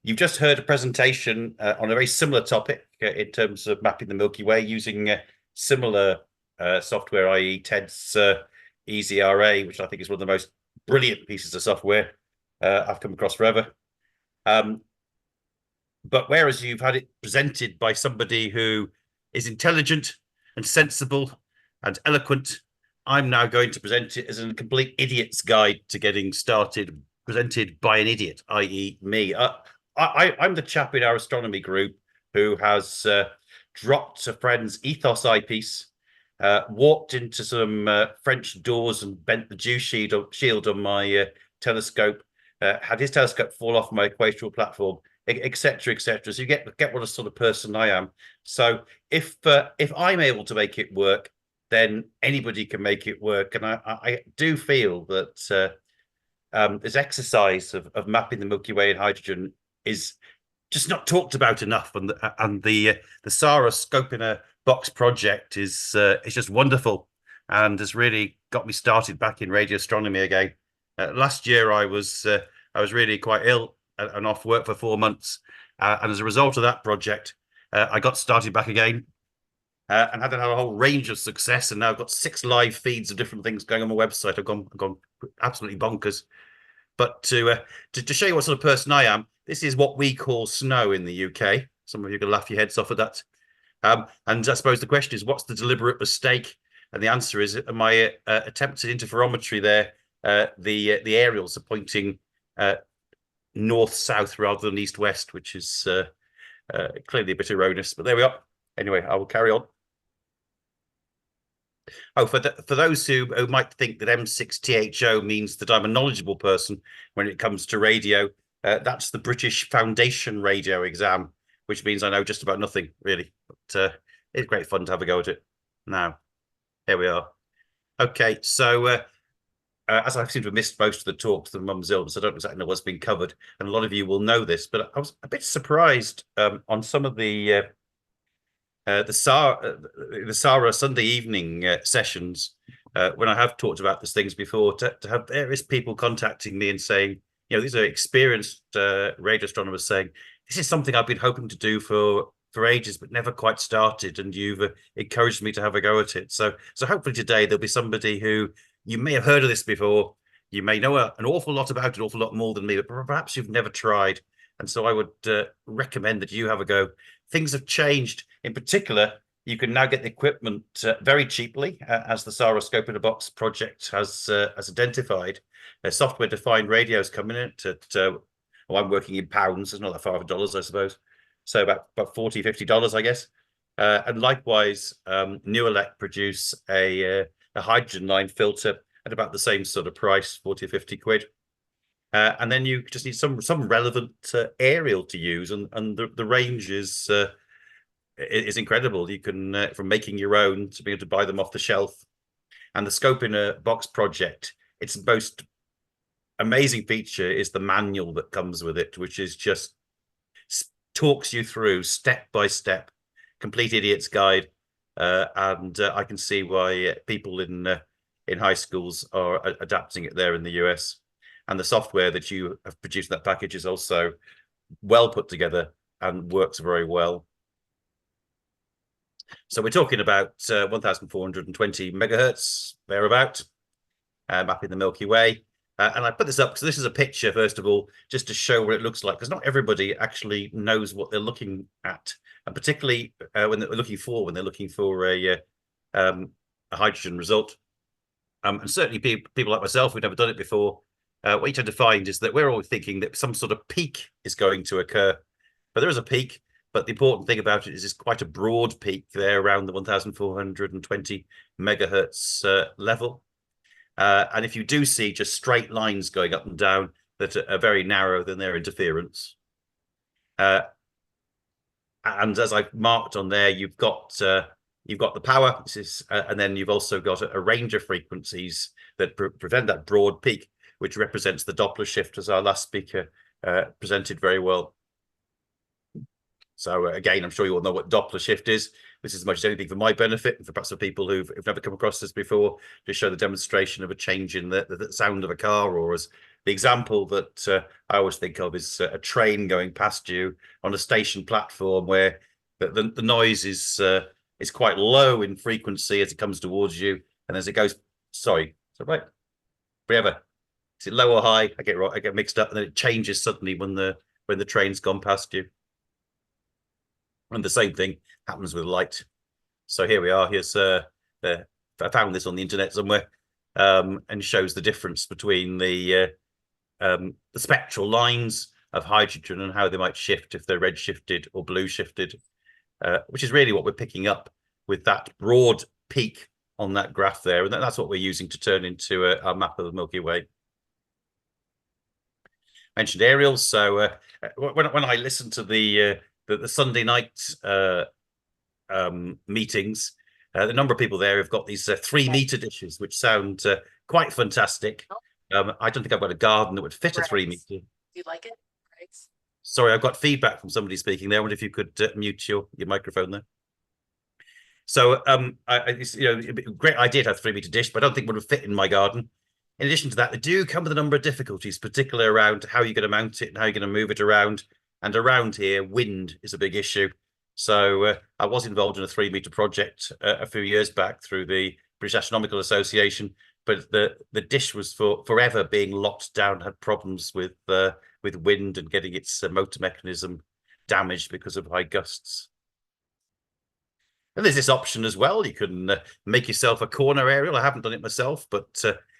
You've just heard a presentation on a very similar topic in terms of mapping the Milky Way using similar software, i.e. TED's EasyRA, which I think is one of the most brilliant pieces of software I've come across forever. But whereas you've had it presented by somebody who is intelligent and sensible and eloquent, I'm now going to present it as a complete idiot's guide to getting started, presented by an idiot, i.e. me. I'm the chap in our astronomy group who has dropped a friend's ethos eyepiece, walked into some French doors and bent the dew shield on my telescope, had his telescope fall off my equatorial platform, etc., etc. So you get what a sort of person I am. So if I'm able to make it work, then anybody can make it work. And I do feel that this exercise of mapping the Milky Way in hydrogen is just not talked about enough. And the SARA scope in a box project is just wonderful and has really got me started back in radio astronomy again. Last year I was really quite ill and off work for 4 months, and as a result of that project, I got started back again. And had a whole range of success, and now I've got 6 live feeds of different things going on my website. I've gone absolutely bonkers. But to show you what sort of person I am, this is what we call snow in the UK. Some of you can laugh your heads off at that. And I suppose the question is, what's the deliberate mistake? And the answer is, my attempted interferometry there, the aerials are pointing north-south rather than east-west, which is clearly a bit erroneous. But there we are. Anyway, I will carry on. Oh, for those who might think that M6THO means that I'm a knowledgeable person when it comes to radio, that's the British Foundation Radio exam, which means I know just about nothing, really. But it's great fun to have a go at it. Now, here we are. Okay, so as I seem to have missed most of the talks of Mum's illness, I don't exactly know what's been covered, and a lot of you will know this, but I was a bit surprised on some of the SARA Sunday evening sessions, when I have talked about these things before, to have various people contacting me and saying, these are experienced radio astronomers saying, this is something I've been hoping to do for ages, but never quite started, and you've encouraged me to have a go at it. So hopefully today there'll be somebody who, you may have heard of this before, you may know an awful lot about it, an awful lot more than me, but perhaps you've never tried. And so I would recommend that you have a go. Things have changed. In particular, you can now get the equipment very cheaply, as the SARA Scope in a Box project has identified. Software-defined radios coming in at, well, I'm working in pounds, it's not that far of dollars, I suppose. So about $40, $50, I guess. And likewise, New Elect produce a hydrogen line filter at about the same sort of price, 40 or 50 quid. And then you just need some relevant aerial to use, and the range is incredible. You can from making your own to be able to buy them off the shelf. And the Scope in a Box project, its most amazing feature is the manual that comes with it, which is just talks you through step by step, complete idiot's guide. And I can see why people in high schools are adapting it there in the US. And the software that you have produced in that package is also well put together and works very well. So we're talking about 1,420 megahertz, thereabout, mapping the Milky Way. And I put this up because this is a picture, first of all, just to show what it looks like, because not everybody actually knows what they're looking at. And particularly when they're looking for a hydrogen result. And certainly people like myself who've never done it before, what you tend to find is that we're always thinking that some sort of peak is going to occur. But there is a peak, but the important thing about it is it's quite a broad peak there around the 1,420 megahertz level. And if you do see just straight lines going up and down that are very narrow, then they're interference. And as I've marked on there, you've got the power, and then you've also got a range of frequencies that prevent that broad peak, which represents the Doppler shift, as our last speaker presented very well. So again, I'm sure you all know what Doppler shift is. This is as much as anything for my benefit, and for perhaps for people who've never come across this before, to show the demonstration of a change in the sound of a car, or as the example that I always think of is a train going past you on a station platform where the noise is quite low in frequency as it comes towards you, and as it goes, sorry, is that right? Forever. Is it low or high? I get mixed up, and then it changes suddenly when the train's gone past you. And the same thing happens with light. So here we are. Here's I found this on the internet somewhere, and shows the difference between the spectral lines of hydrogen and how they might shift if they're red shifted or blue shifted, which is really what we're picking up with that broad peak on that graph there, and that's what we're using to turn into our map of the Milky Way. Mentioned aerials, so when I listen to the Sunday night meetings, the number of people there have got these 3-meter dishes, which sound quite fantastic. I don't think I've got a garden that would fit a 3-meter. Do you like it? Right. Sorry, I've got feedback from somebody speaking there. I wonder if you could mute your microphone there. So, great idea to have a 3-meter dish, but I don't think it would have fit in my garden. In addition to that, they do come with a number of difficulties, particularly around how you're going to mount it and how you're going to move it around. And around here, wind is a big issue. So I was involved in a 3-meter project a few years back through the British Astronomical Association, but the dish was forever being locked down, had problems with wind and getting its motor mechanism damaged because of high gusts. And there's this option as well. You can make yourself a corner aerial. I haven't done it myself, but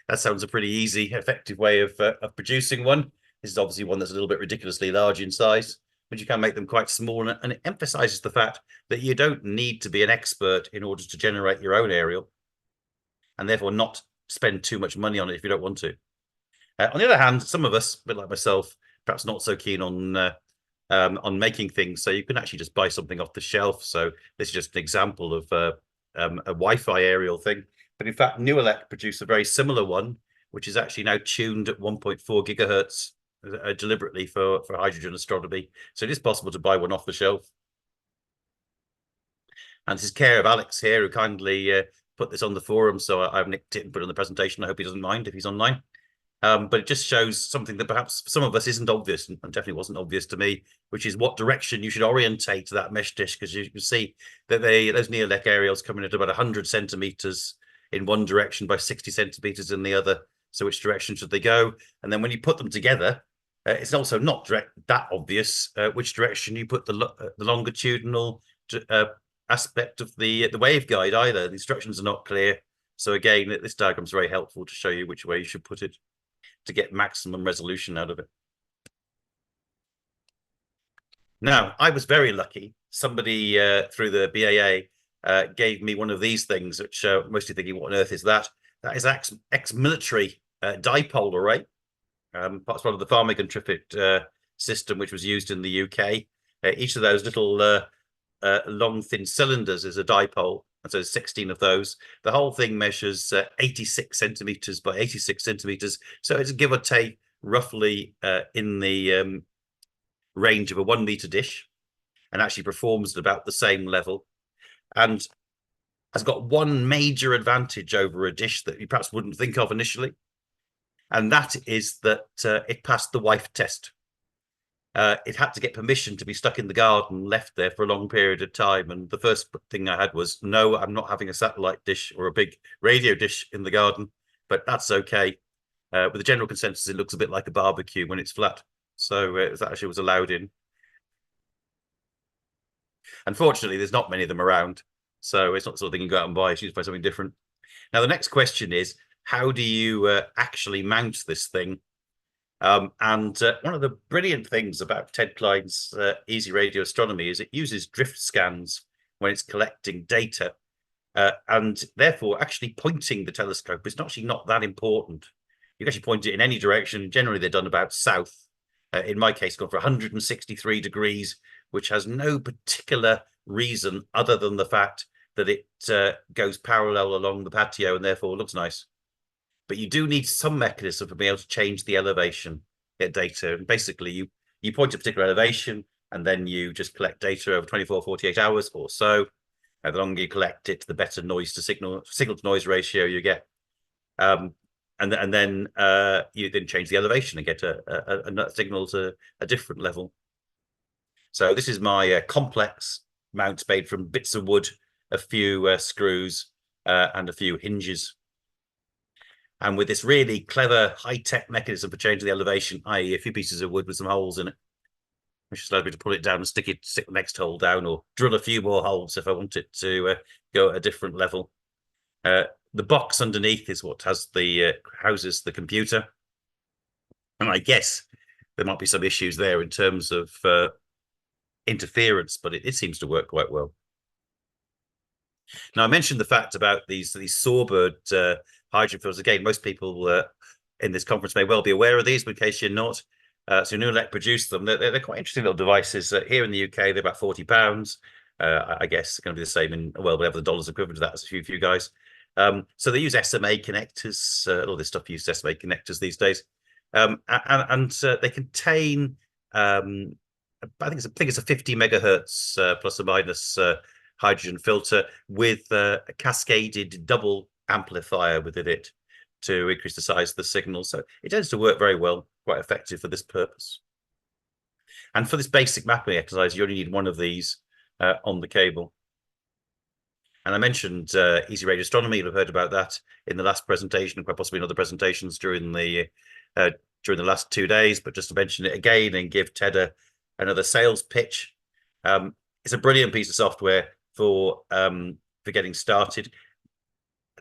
that sounds a pretty easy, effective way of producing one. This is obviously one that's a little bit ridiculously large in size, but you can make them quite small. And it emphasizes the fact that you don't need to be an expert in order to generate your own aerial, and therefore not spend too much money on it if you don't want to. On the other hand, some of us, a bit like myself, perhaps not so keen on making things, so you can actually just buy something off the shelf. So this is just an example of a Wi-Fi aerial thing. But in fact, Newelec produced a very similar one, which is actually now tuned at 1.4 gigahertz deliberately for hydrogen astronomy. So it is possible to buy one off the shelf. And this is care of Alex here, who kindly put this on the forum. So I've nicked it and put it on the presentation. I hope he doesn't mind if he's online. But it just shows something that perhaps for some of us isn't obvious, and definitely wasn't obvious to me, which is what direction you should orientate that mesh dish, because you can see that those Newelec aerials come in at about 100 centimeters in one direction by 60 centimeters in the other. So which direction should they go? And then when you put them together, it's also not that obvious which direction you put the longitudinal aspect of the waveguide either. The instructions are not clear. So again, this diagram is very helpful to show you which way you should put it to get maximum resolution out of it. Now, I was very lucky. Somebody through the BAA gave me one of these things, which mostly thinking, what on earth is that? That is ex-military dipole array. Part of the Farming Trifid system, which was used in the UK. Each of those little long, thin cylinders is a dipole. And so 16 of those. The whole thing measures 86 centimeters by 86 centimeters. So it's give or take roughly in the range of a 1-meter dish, and actually performs at about the same level. And has got one major advantage over a dish that you perhaps wouldn't think of initially. And that is that it passed the wife test. It had to get permission to be stuck in the garden, left there for a long period of time. And the first thing I had was, no, I'm not having a satellite dish or a big radio dish in the garden, but that's okay. With the general consensus, it looks a bit like a barbecue when it's flat. So that actually was allowed in. Unfortunately, there's not many of them around. So it's not the sort of thing you go out and buy. It's used by something different. Now, the next question is, how do you actually mount this thing? And one of the brilliant things about Ted Klein's Easy Radio Astronomy is it uses drift scans when it's collecting data, and therefore actually pointing the telescope is actually not that important. You can actually point it in any direction. Generally, they're done about south. In my case, gone for 163 degrees, which has no particular reason other than the fact that it goes parallel along the patio and therefore looks nice. But you do need some mechanism for being able to change the elevation, get data. And basically, you point to a particular elevation, and then you just collect data over 24, 48 hours or so. And the longer you collect it, the better noise to signal to noise ratio you get. and then you then change the elevation and get a signal to a different level. So this is my complex mount made from bits of wood, a few screws, and a few hinges. And with this really clever high-tech mechanism for changing the elevation, i.e. a few pieces of wood with some holes in it, which just allows me to pull it down and stick the next hole down, or drill a few more holes if I want it to go at a different level. The box underneath is what has the houses the computer. And I guess there might be some issues there in terms of interference, but it seems to work quite well. Now, I mentioned the fact about these Sawbird hydrogen filters. Again, most people in this conference may well be aware of these, but in case you're not, so Nulek produced them. They're quite interesting little devices. Here in the UK, they're about £40. I guess it's going to be the same in, well, whatever the dollar's equivalent to that, as a few guys. So they use SMA connectors. All this stuff uses SMA connectors these days. And they contain, I think it's a 50 megahertz plus or minus hydrogen filter with a cascaded double amplifier within it to increase the size of the signal. So it tends to work very well, quite effective for this purpose. And for this basic mapping exercise, you only need one of these on the cable. And I mentioned easy radio astronomy. You'll have heard about that in the last presentation, and quite possibly in other presentations during the last 2 days. But just to mention it again and give Ted another sales pitch, it's a brilliant piece of software for getting started.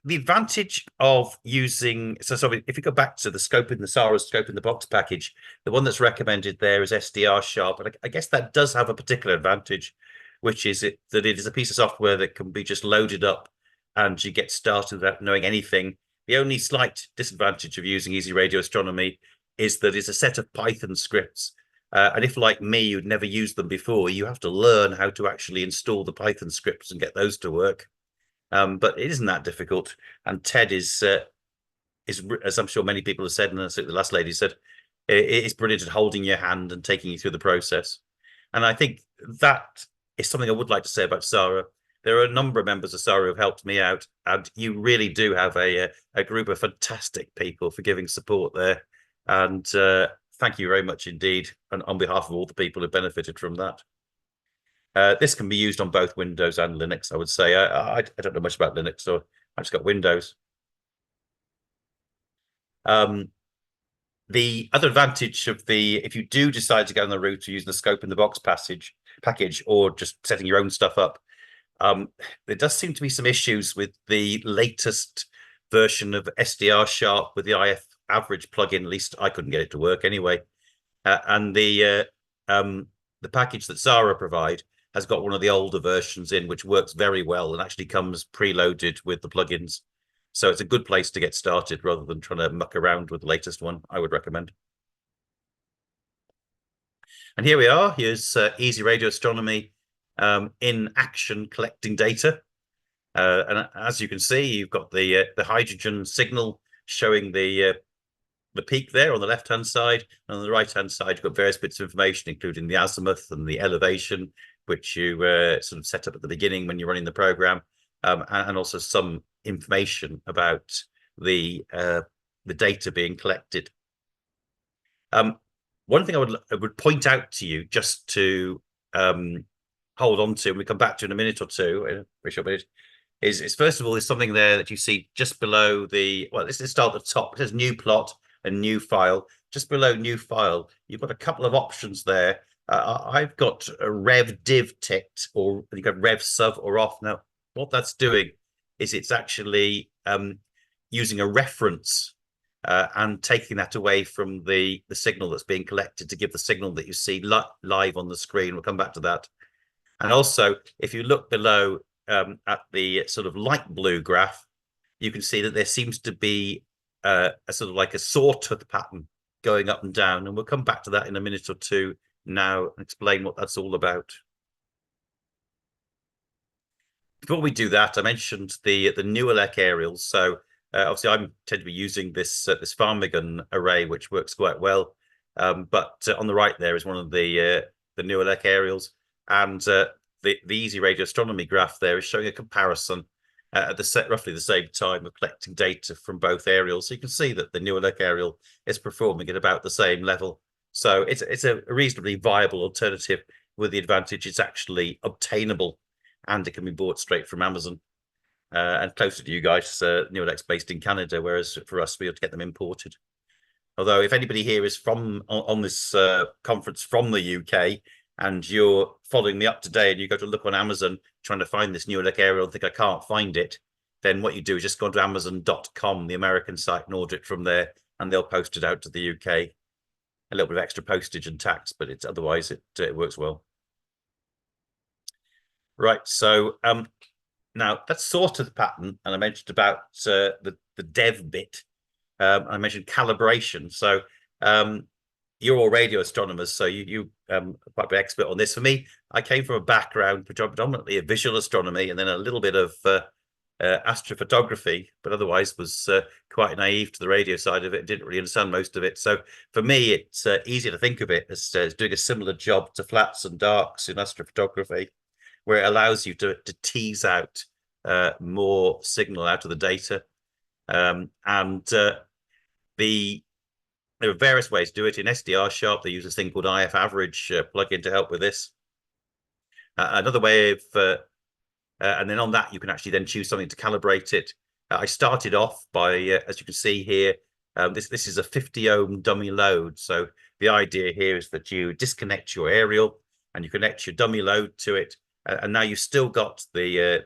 The advantage of using, so if you go back to the SARA scope in the box package, the one that's recommended there is SDR Sharp, and I guess that does have a particular advantage, which is that it is a piece of software that can be just loaded up and you get started without knowing anything. The only slight disadvantage of using Easy Radio Astronomy is that it's a set of Python scripts. And if, like me, you'd never used them before, you have to learn how to actually install the Python scripts and get those to work. But it isn't that difficult. And Ted is, as I'm sure many people have said, and as the last lady said, it's brilliant at holding your hand and taking you through the process. And I think that is something I would like to say about SARA. There are a number of members of SARA who have helped me out, and you really do have a group of fantastic people for giving support there. And thank you very much indeed, and on behalf of all the people who benefited from that. This can be used on both Windows and Linux, I would say. I don't know much about Linux, so I just got Windows. The other advantage of if you do decide to go on the route of using the scope in the box package or just setting your own stuff up, there does seem to be some issues with the latest version of SDR Sharp with the IF average plugin. At least I couldn't get it to work anyway. And the package that SARA provide has got one of the older versions in, which works very well and actually comes preloaded with the plugins. So it's a good place to get started rather than trying to muck around with the latest one, I would recommend. And here we are. Here's Easy Radio Astronomy in action, collecting data. And as you can see, you've got the hydrogen signal showing the peak there on the left-hand side. And on the right-hand side, you've got various bits of information, including the azimuth and the elevation, which you sort of set up at the beginning when you're running the program, and also some information about the data being collected. One thing I would point out to you, just to hold on to, and we come back to in a minute or two, in a very short minute, is first of all, there's something there that you see just below the, well, let's start at the top. It says new plot and new file. Just below new file, you've got a couple of options there. I've got a rev div ticked, or you've got rev sub or off. Now, what that's doing is it's actually using a reference and taking that away from the signal that's being collected to give the signal that you see live on the screen. We'll come back to that. And also, if you look below at the sort of light blue graph, you can see that there seems to be a sort of like a sawtooth pattern going up and down. And we'll come back to that in a minute or two now and explain what that's all about. Before we do that, I mentioned the Nulek aerials. So obviously, I tend to be using this Farmigan array, which works quite well. But on the right there is one of the Nulek aerials, and the Easy Radio Astronomy graph there is showing a comparison. at roughly the same time of collecting data from both aerials. So you can see that the Newark aerial is performing at about the same level. So it's a reasonably viable alternative, with the advantage it's actually obtainable and it can be bought straight from Amazon. And closer to you guys, Newark's based in Canada, whereas for us, we have to get them imported. Although if anybody here is from on this conference from the UK and you're following me up today and you go to look on Amazon trying to find this Newark aerial and think I can't find it, then what you do is just go to Amazon.com, the American site, and order it from there, and they'll post it out to the UK. A little bit of extra postage and tax, but it's otherwise it works well. Right, so now that's sort of the pattern, and I mentioned about the dev bit. I mentioned calibration. So you're all radio astronomers, so you quite an expert on this. For me, I came from a background predominantly of visual astronomy and then a little bit of astrophotography, but otherwise was quite naive to the radio side of it. Didn't really understand most of it. So for me, it's easy to think of it as doing a similar job to flats and darks in astrophotography, where it allows you to tease out more signal out of the data. There are various ways to do it. In SDR Sharp, they use a thing called IF average plugin to help with this. Another way of, and then on that, you can actually then choose something to calibrate it. I started off by, as you can see here, this is a 50 ohm dummy load. So the idea here is that you disconnect your aerial and you connect your dummy load to it. And now you've still got the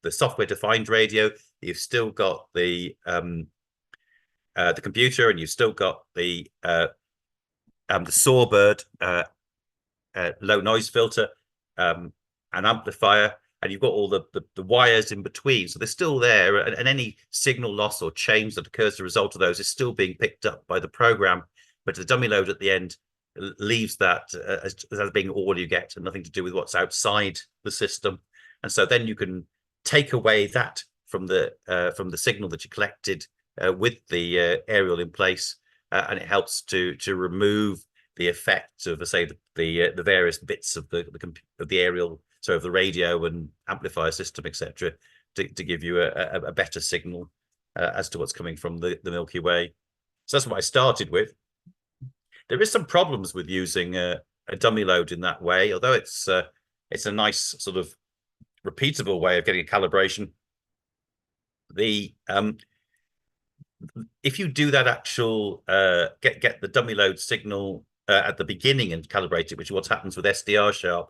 software-defined radio. You've still got the computer, and you've still got the Sawbird low noise filter, an amplifier, and you've got all the wires in between. So they're still there, and any signal loss or change that occurs as a result of those is still being picked up by the program. But the dummy load at the end leaves that as being all you get, and nothing to do with what's outside the system. And so then you can take away that from the signal that you collected with the aerial in place, and it helps to remove the effect of, say, the various bits of the aerial, so of the radio and amplifier system, etc., to give you a better signal as to what's coming from the Milky Way. So that's what I started with. There is some problems with using a dummy load in that way, although it's a nice sort of repeatable way of getting a calibration. If you do that actual get the dummy load signal at the beginning and calibrate it, which is what happens with SDR Sharp,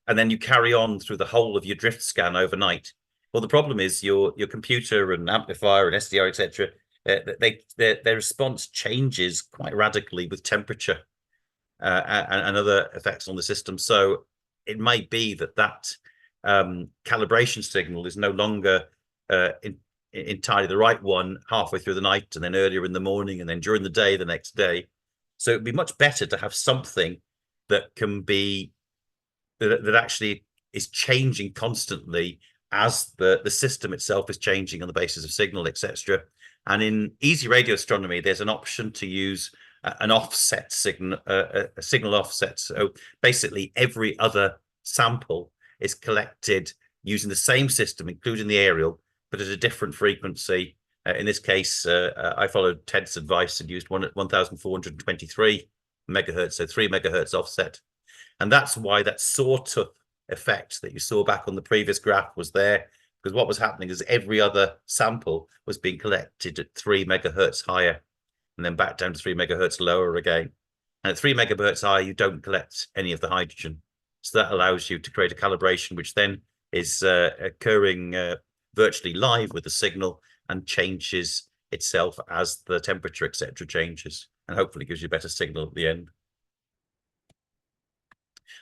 and then you carry on through the whole of your drift scan overnight, well, the problem is your computer and amplifier and SDR, etc., their response changes quite radically with temperature and other effects on the system. So it might be that calibration signal is no longer entirely the right one halfway through the night, and then earlier in the morning, and then during the day the next day. So it'd be much better to have something that can be that actually is changing constantly as the system itself is changing on the basis of signal, etc. And in easy radio astronomy, there's an option to use an offset signal, a signal offset. So basically, every other sample is collected using the same system, including the aerial, but at a different frequency. In this case, I followed Ted's advice and used one at 1,423 megahertz, so 3 megahertz offset. And that's why that sort of effect that you saw back on the previous graph was there, because what was happening is every other sample was being collected at 3 megahertz higher, and then back down to 3 megahertz lower again. And at 3 megahertz higher, you don't collect any of the hydrogen. So that allows you to create a calibration, which then is occurring virtually live with the signal and changes itself as the temperature, etc., changes, and hopefully gives you a better signal at the end.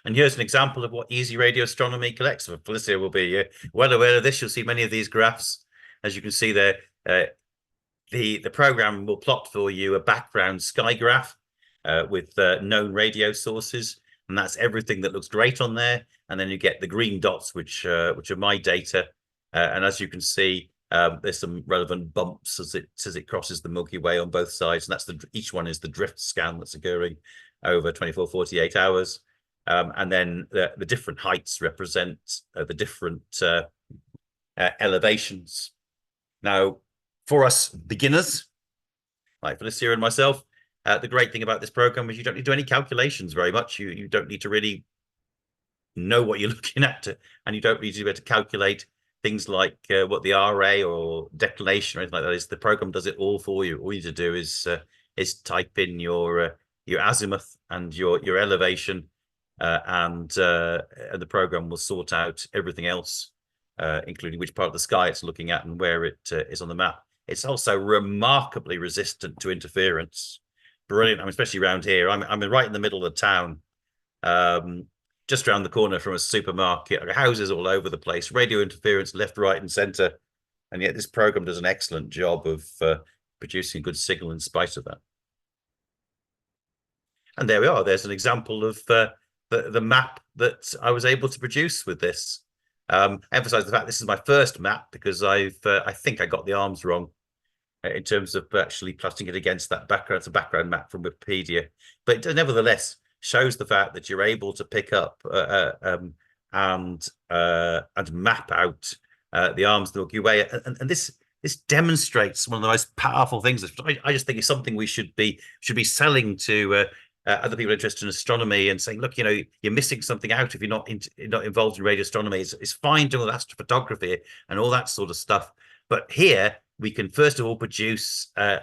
And here's an example of what easy radio astronomy collects. Felicia will be well aware of this. You'll see many of these graphs. As you can see there, the program will plot for you a background sky graph with known radio sources, and that's everything that looks great on there. And then you get the green dots, which are my data. And as you can see, there's some relevant bumps as it crosses the Milky Way on both sides. And that's each one is the drift scan that's occurring over 24, 48 hours. And then the different heights represent the different elevations. Now, for us beginners, like Felicia and myself, the great thing about this program is you don't need to do any calculations very much. You don't need to really know what you're looking at, and you don't need to be able to calculate things like what the RA or declination or anything like that is. The program does it all for you. All you need to do is type in your azimuth and your elevation, and the program will sort out everything else, including which part of the sky it's looking at and where it is on the map. It's also remarkably resistant to interference. Brilliant. I mean, especially around here. I'm right in the middle of the town. Just around the corner from a supermarket, houses all over the place, radio interference left, right, and center. And yet this program does an excellent job of producing a good signal in spite of that. And there we are. There's an example of the map that I was able to produce with this. Emphasize the fact this is my first map because I think I got the arms wrong in terms of actually plotting it against that background. It's a background map from Wikipedia, but nevertheless shows the fact that you're able to pick up and map out the arms of the Milky Way, and this demonstrates one of the most powerful things. I just think it's something we should be selling to other people interested in astronomy and saying, look, you're missing something out if you're not involved in radio astronomy. It's fine doing astrophotography and all that sort of stuff, but here we can first of all produce a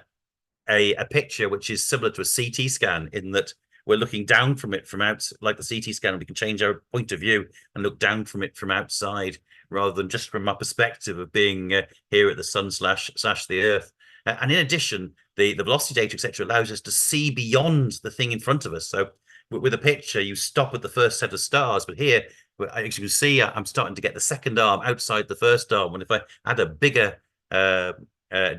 picture which is similar to a CT scan in that we're looking down from it from out, like the CT scan. We can change our point of view and look down from it from outside rather than just from our perspective of being here at the sun / the Earth. And in addition, the velocity data, etc., allows us to see beyond the thing in front of us. So with a picture, you stop at the first set of stars, but here, as you can see, I'm starting to get the second arm outside the first arm. And if I had a bigger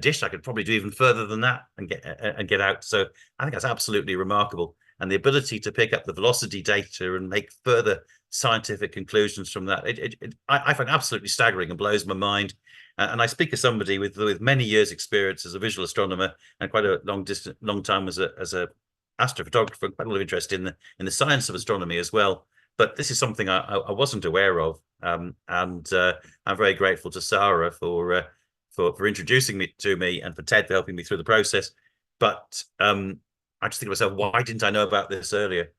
dish, I could probably do even further than that and get out. So I think that's absolutely remarkable. And the ability to pick up the velocity data and make further scientific conclusions from that, I find absolutely staggering and blows my mind. And I speak as somebody with many years' experience as a visual astronomer and quite a long time as a astrophotographer, quite a lot of interest in the science of astronomy as well. But this is something I wasn't aware of, and I'm very grateful to SARA for introducing me to me and for Ted for helping me through the process. But I just think to myself, why didn't I know about this earlier?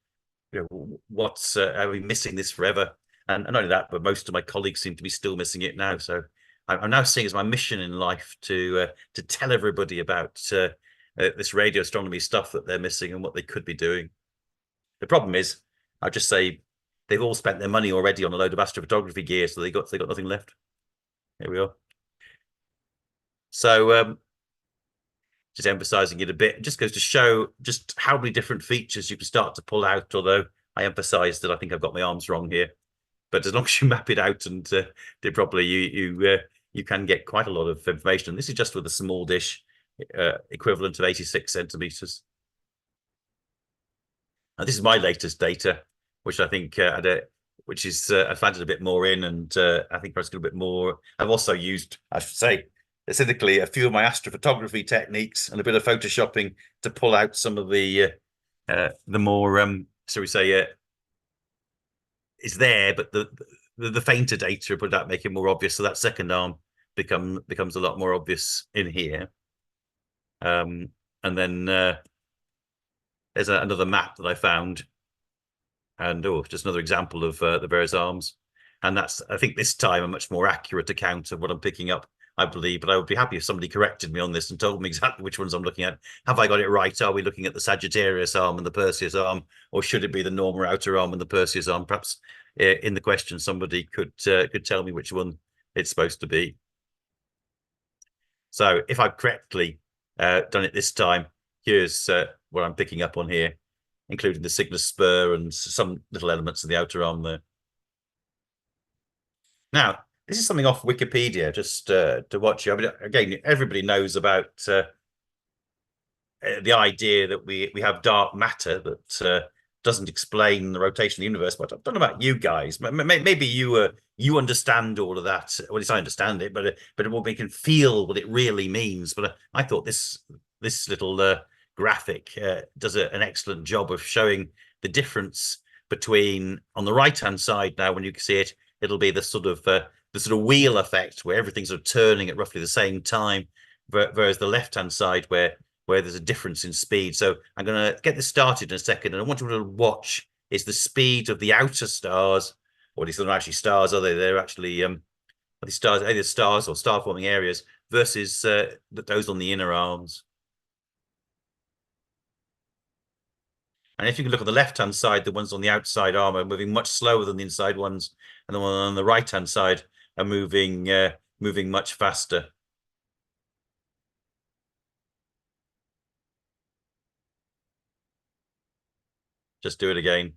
What's are we missing this forever? And not only that, but most of my colleagues seem to be still missing it now. So I'm now seeing as my mission in life to tell everybody about this radio astronomy stuff that they're missing and what they could be doing. The problem is, I'll just say they've all spent their money already on a load of astrophotography gear, so they got nothing left. Here we are. So just emphasizing it a bit, it just goes to show just how many different features you can start to pull out, although I emphasize that I think I've got my arms wrong here. But as long as you map it out and do it properly, you can get quite a lot of information. And this is just with a small dish, equivalent of 86 centimeters. And this is my latest data, which I think which is I found it a bit more in, and I think perhaps a little bit more. I've also used, I should say, acidically, a few of my astrophotography techniques and a bit of photoshopping to pull out some of the more, shall we say, is there, but the fainter data, put that, make it more obvious. So that second arm becomes a lot more obvious in here. And then there's another map that I found, and just another example of the various arms. And that's, I think, this time a much more accurate account of what I'm picking up, I believe. But I would be happy if somebody corrected me on this and told me exactly which ones I'm looking at. Have I got it right? Are we looking at the Sagittarius arm and the Perseus arm, or should it be the normal outer arm and the Perseus arm? Perhaps in the question somebody could tell me which one it's supposed to be. So if I've correctly done it this time, here's what I'm picking up on here, including the Cygnus spur and some little elements of the outer arm there. Now, this is something off Wikipedia, just to watch you. I mean, again, everybody knows about the idea that we have dark matter that doesn't explain the rotation of the universe. But I don't know about you guys. Maybe you understand all of that. Well, at least I understand it, but we can feel what it really means. But I thought this little graphic does an excellent job of showing the difference between, on the right-hand side now, when you can see it, it'll be the sort of the sort of wheel effect where everything's sort of turning at roughly the same time, whereas the left-hand side where there's a difference in speed. So I'm going to get this started in a second, and I want you to watch is the speed of the outer stars, or these are not actually stars, are they? They're actually the stars, either stars or star-forming areas, versus those on the inner arms. And if you can look on the left-hand side, the ones on the outside arm are moving much slower than the inside ones, and the one on the right-hand side are moving much faster. Just do it again.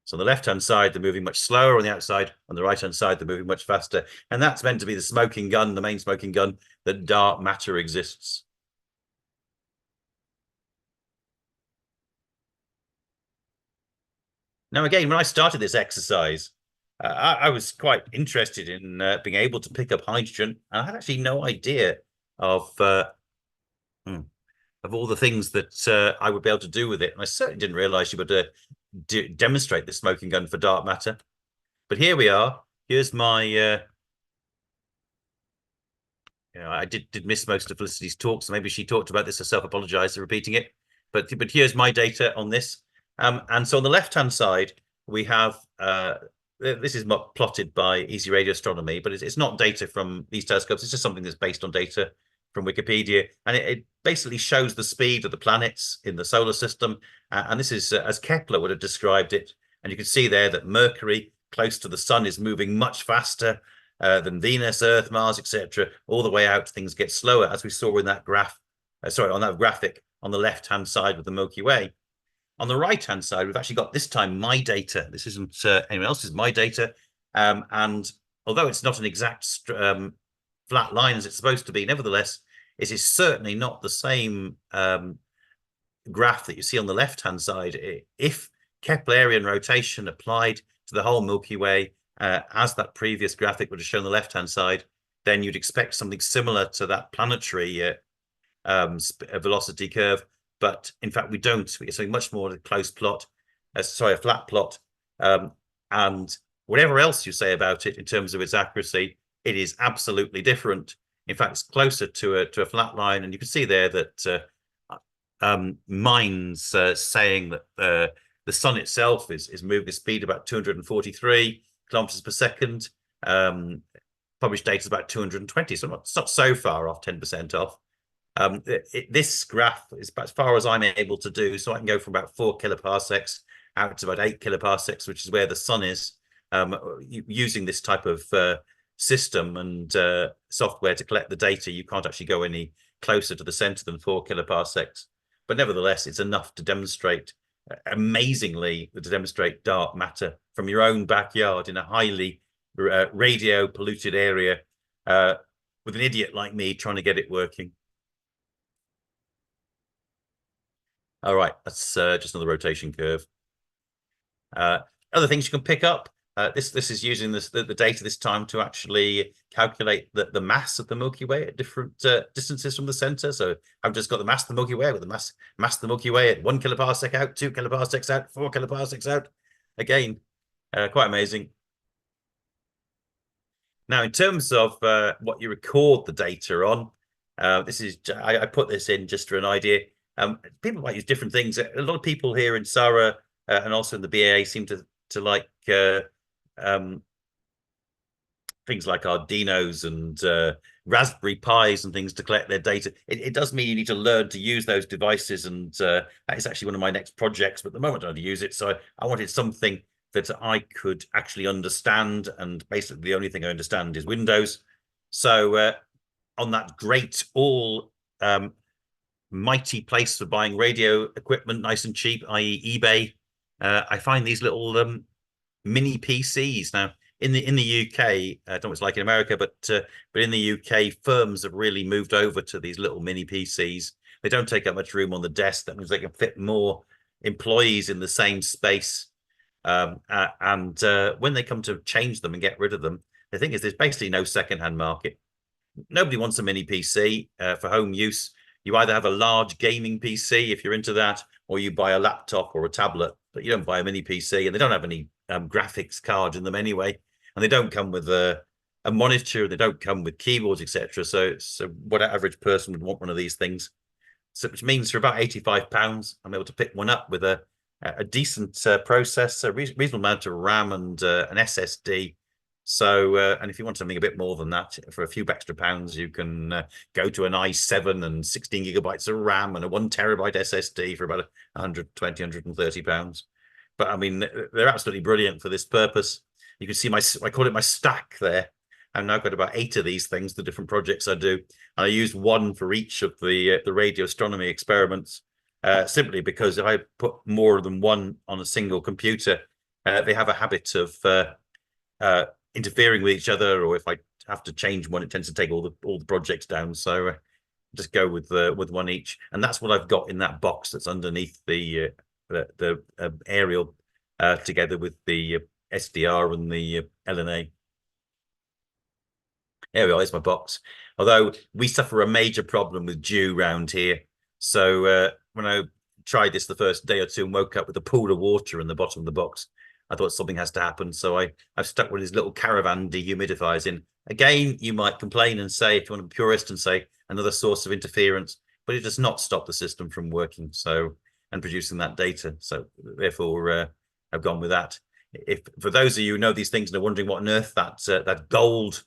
So on the left-hand side, they're moving much slower. On the outside, on the right-hand side, they're moving much faster. And that's meant to be the smoking gun, the main smoking gun, that dark matter exists. Now, again, when I started this exercise, I was quite interested in being able to pick up hydrogen. And I had actually no idea of all the things that I would be able to do with it. And I certainly didn't realize you would demonstrate the smoking gun for dark matter. But here we are. Here's my I did miss most of Felicity's talk, so maybe she talked about this herself. Apologise for repeating it, but here's my data on this. And so on the left-hand side, we have this is plotted by Easy Radio Astronomy, but it's not data from these telescopes. It's just something that's based on data from Wikipedia, and it basically shows the speed of the planets in the solar system. And this is as Kepler would have described it. And you can see there that Mercury, close to the sun, is moving much faster than Venus, Earth, Mars, etc. All the way out, things get slower, as we saw in that graph. On that graphic on the left-hand side with the Milky Way. On the right-hand side, we've actually got this time my data. This isn't anyone else's, my data. And although it's not an exact flat line as it's supposed to be, nevertheless, it is certainly not the same graph that you see on the left-hand side. If Keplerian rotation applied to the whole Milky Way, as that previous graphic would have shown the left-hand side, then you'd expect something similar to that planetary velocity curve. But in fact, we don't. We get something much more a close plot, a flat plot. And whatever else you say about it in terms of its accuracy, it is absolutely different. In fact, it's closer to a flat line. And you can see there that mine's saying that the sun itself is moving at speed about 243 kilometers per second. Published data is about 220, so it's not so far off, 10% off. This graph is about as far as I'm able to do, so I can go from about 4 kiloparsecs out to about 8 kiloparsecs, which is where the sun is, using this type of system and software to collect the data. You can't actually go any closer to the center than 4 kiloparsecs, but nevertheless, it's enough to demonstrate, amazingly, to demonstrate dark matter from your own backyard in a highly radio polluted area, with an idiot like me trying to get it working. All right, that's just another rotation curve. Other things you can pick up. This is using the data this time to actually calculate the mass of the Milky Way at different distances from the center. So I've just got the mass of the Milky Way with the mass of the Milky Way at 1 kiloparsec out, 2 kiloparsecs out, 4 kiloparsecs out. Again, quite amazing. Now, in terms of what you record the data on, I put this in just for an idea. People might use different things. A lot of people here in SARA and also in the BAA seem to like things like Arduinos and Raspberry Pis and things to collect their data. It does mean you need to learn to use those devices, and that is actually one of my next projects. But at the moment, I don't use it, so I wanted something that I could actually understand, and basically the only thing I understand is Windows. So on that great mighty place for buying radio equipment nice and cheap, i.e. eBay, I find these little mini PCs. Now in the UK, I don't know what it's like in America, but in the UK, firms have really moved over to these little mini PCs. They don't take up much room on the desk. That means they can fit more employees in the same space. And when they come to change them and get rid of them, the thing is there's basically no secondhand market. Nobody wants a mini PC for home use. You either have a large gaming PC if you're into that, or you buy a laptop or a tablet, but you don't buy a mini PC, and they don't have any graphics card in them anyway, and they don't come with a monitor. They don't come with keyboards, etc. So what average person would want one of these things? So which means for about £85, I'm able to pick one up with a decent processor, reasonable amount of RAM and an SSD. So, and if you want something a bit more than that, for a few extra pounds, you can go to an i7 and 16 gigabytes of RAM and a 1 terabyte SSD for about 120, £130. But I mean, they're absolutely brilliant for this purpose. You can see I call it my stack there. I've now got about 8 of these things, the different projects I do. And I use one for each of the radio astronomy experiments, simply because if I put more than one on a single computer, they have a habit of interfering with each other, or if I have to change one, it tends to take all the projects down. So just go with one each, and that's what I've got in that box that's underneath the aerial, together with the SDR and the LNA. There we are. There's my box. Although we suffer a major problem with dew round here, so when I tried this the first day or two and woke up with a pool of water in the bottom of the box, I thought something has to happen. So I've stuck one of these little caravan dehumidifiers in. Again, you might complain and say, if you want to be purist, and say another source of interference, but it does not stop the system from working and producing that data. So therefore, I've gone with that. If for those of you who know these things and are wondering what on earth that gold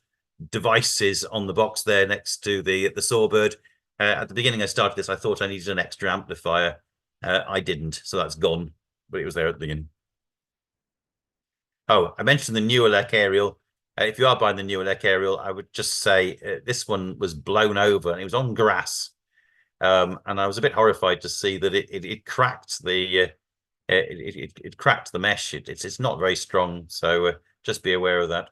device is on the box there next to the Sawbird, at the beginning I started this, I thought I needed an extra amplifier. I didn't, so that's gone, but it was there at the beginning. Oh, I mentioned the Neuralink aerial. If you are buying the Neuralink aerial, I would just say this one was blown over and it was on grass. And I was a bit horrified to see that it cracked it cracked the mesh. It's not very strong, so just be aware of that.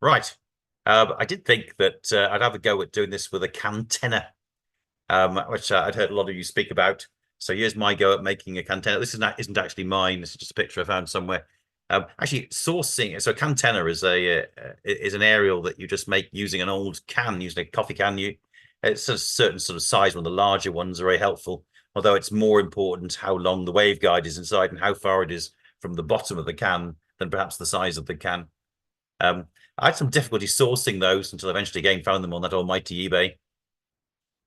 Right. I did think that I'd have a go at doing this with a cantenna, which I'd heard a lot of you speak about. So here's my go at making a cantenna. This isn't actually mine. This is just a picture I found somewhere. Actually, sourcing. So a cantenna is an aerial that you just make using an old can, using a coffee can. It's a certain sort of size. One of the larger ones are very helpful. Although it's more important how long the waveguide is inside and how far it is from the bottom of the can than perhaps the size of the can. I had some difficulty sourcing those until I eventually again found them on that almighty eBay.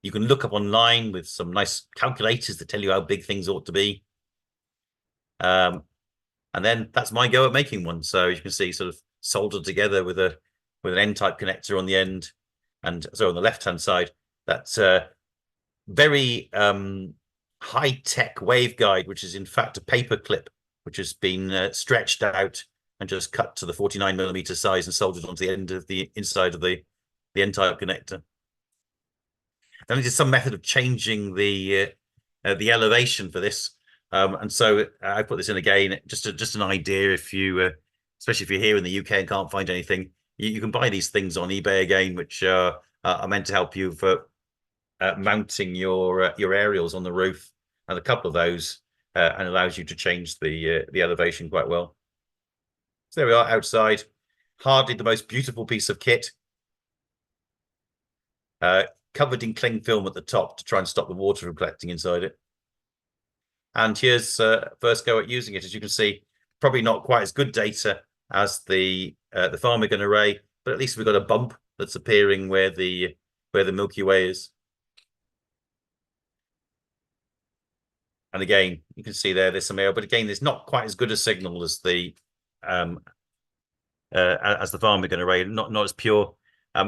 You can look up online with some nice calculators that tell you how big things ought to be. And then that's my go at making one. So you can see sort of soldered together with an N-type connector on the end. And so on the left-hand side, that's a very high-tech waveguide, which is in fact a paper clip, which has been stretched out and just cut to the 49mm size and soldered onto the end of the inside of the N-type connector. Then there's some method of changing the elevation for this, and so I put this in again, just an idea. If you, especially if you're here in the UK and can't find anything, you can buy these things on eBay again, which are meant to help you for mounting your aerials on the roof, and a couple of those, and allows you to change the elevation quite well. So there we are outside. Hardly the most beautiful piece of kit. Covered in cling film at the top to try and stop the water from collecting inside it. And here's first go at using it. As you can see, probably not quite as good data as the Farmigan array, but at least we've got a bump that's appearing where the Milky Way is. And again, you can see there's some air, but again, there's not quite as good a signal as the Farmigan array, not as pure.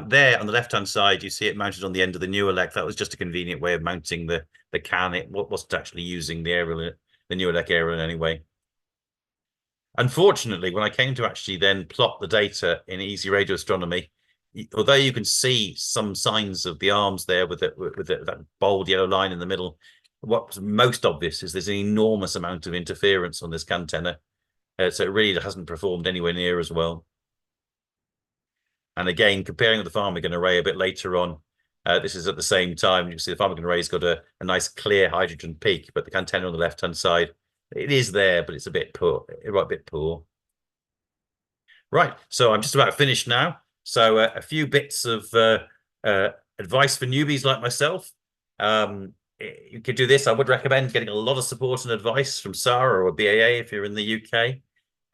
There on the left-hand side, you see it mounted on the end of the Neuralink. That was just a convenient way of mounting the can. It wasn't actually using the Neuralink aerial anyway. Unfortunately, when I came to actually then plot the data in Easy Radio Astronomy, although you can see some signs of the arms there with that bold yellow line in the middle, what's most obvious is there's an enormous amount of interference on this cantenna. So it really hasn't performed anywhere near as well. And again, comparing with the Farmigan array a bit later on, this is at the same time. You can see the Farmigan array's got a nice clear hydrogen peak, but the cantenna on the left-hand side, it is there, but it's a bit poor, a bit poor. Right, so I'm just about finished now. So a few bits of advice for newbies like myself. You could do this. I would recommend getting a lot of support and advice from SARA or BAA if you're in the UK.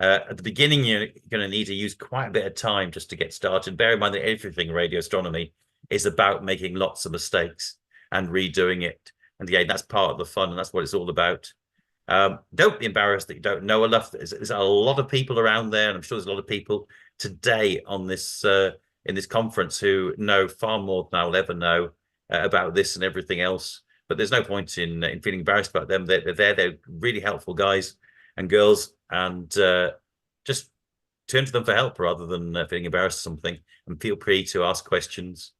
At the beginning, you're going to need to use quite a bit of time just to get started. Bear in mind that everything radio astronomy is about making lots of mistakes and redoing it. And again, that's part of the fun, and that's what it's all about. Don't be embarrassed that you don't know enough. There's a lot of people around there, and I'm sure there's a lot of people today on this in this conference who know far more than I'll ever know about this and everything else. But there's no point in feeling embarrassed about them. They're there. They're really helpful guys and girls, and just turn to them for help rather than feeling embarrassed or something. And feel free to ask questions.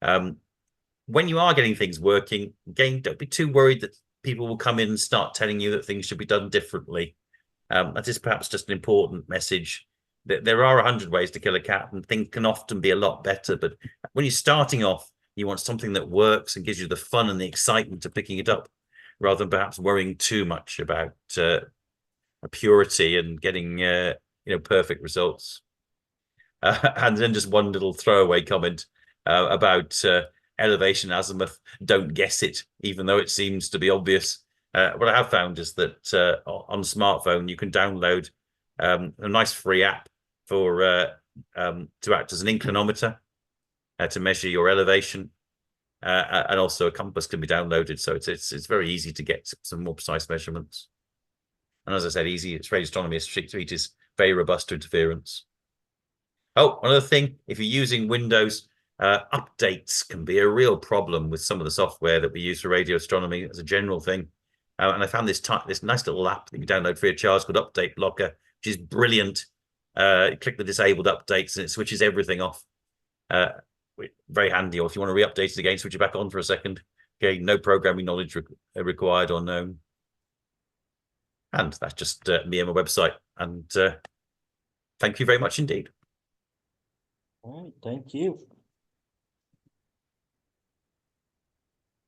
When you are getting things working, again, don't be too worried that people will come in and start telling you that things should be done differently. That is perhaps just an important message. There are 100 ways to kill a cat, and things can often be a lot better. But when you're starting off, you want something that works and gives you the fun and the excitement of picking it up, rather than perhaps worrying too much about purity and getting perfect results. And then just one little throwaway comment about elevation azimuth. Don't guess it, even though it seems to be obvious. What I have found is that on a smartphone you can download a nice free app for to act as an inclinometer to measure your elevation, and also a compass can be downloaded. So it's very easy to get some more precise measurements. And as I said, easy. It's radio astronomy street is very robust to interference. Oh, another thing, if you're using Windows, updates can be a real problem with some of the software that we use for radio astronomy as a general thing. And I found this nice little app that you can download free of charge called Update Blocker, which is brilliant. You click the disabled updates and it switches everything off. Very handy. Or if you want to re-update it again, switch it back on for a second. Okay, no programming knowledge required or known. And that's just me and my website. And thank you very much indeed. All right, thank you.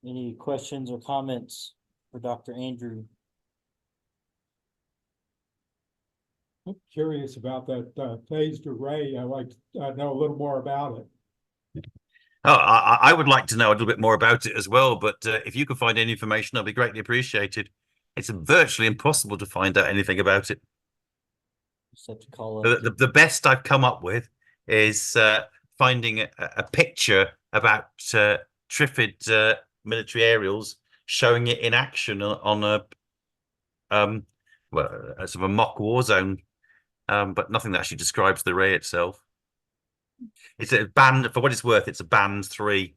Any questions or comments for Dr. Andrew? I'm curious about that phased array. I'd like to know a little more about it. Oh, I would like to know a little bit more about it as well, but if you can find any information, I'll be greatly appreciated. It's virtually impossible to find out anything about it. Just have to call The best I've come up with is finding a picture about Trifid military aerials, showing it in action on a sort of a mock war zone, but nothing that actually describes the array itself. It's a band, for what it's worth, it's a band 3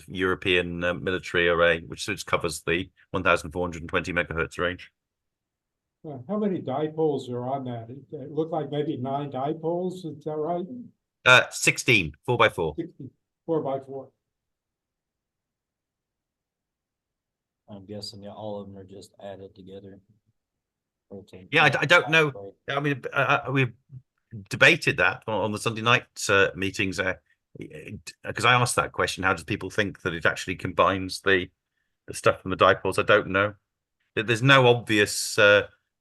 European military array, which covers the 1420 megahertz range. How many dipoles are on that? It looked like maybe 9 dipoles. Is that right? 16, 4x4. 4x4. I'm guessing all of them are just added together. Yeah, I don't know. I mean, we debated that on the Sunday night meetings because I asked that question: how do people think that it actually combines the stuff from the dipoles? I don't know. There's no obvious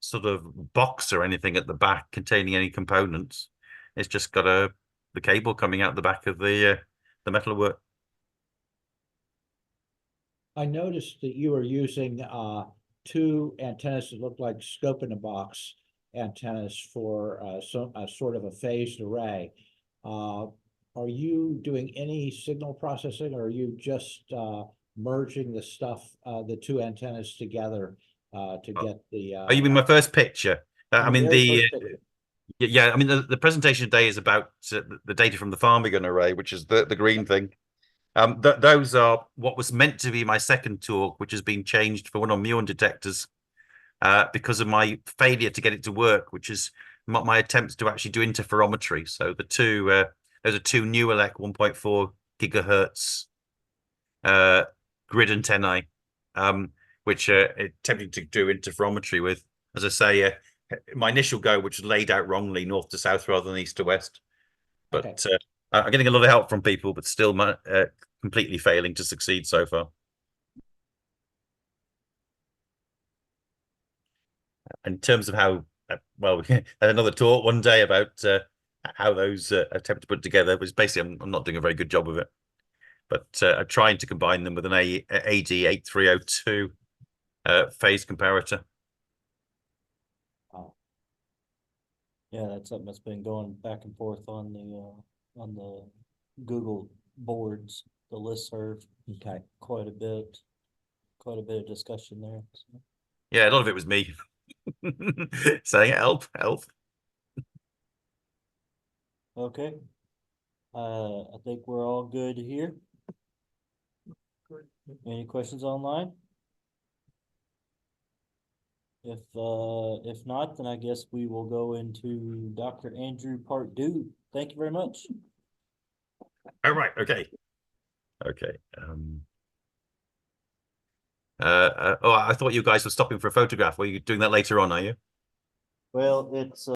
sort of box or anything at the back containing any components. It's just got the cable coming out the back of the metalwork. I noticed that you were using 2 antennas that look like scope in a box antennas for sort of a phased array. Are you doing any signal processing, or are you just merging the stuff, the 2 antennas together to get the? Oh, you mean my first picture? I mean yeah. I mean the presentation today is about the data from the Farmigan array, which is the green thing. Those are what was meant to be my second talk, which has been changed for one on muon detectors because of my failure to get it to work, which is my attempts to actually do interferometry. So the two, those are 2 new elect 1.4 gigahertz grid antennae, which attempting to do interferometry with. As I say, my initial go, which was laid out wrongly, north to south rather than east to west. But okay. I'm getting a lot of help from people, but still completely failing to succeed so far. In terms of how, well, we had another talk one day about how those attempt to put together, was basically I'm not doing a very good job of it. But I'm trying to combine them with an AD8302 phase comparator. Oh. Yeah, that's something that's been going back and forth on the Google boards, the listserv, Okay, quite a bit of discussion there. So. Yeah, a lot of it was me saying help, help. Okay. I think we're all good here. Any questions online? If not, then I guess we will go into Dr. Andrew Part 2. Thank you very much. Oh, right. Okay. Okay. Oh, I thought you guys were stopping for a photograph. Were you doing that later on, are you? Well, it's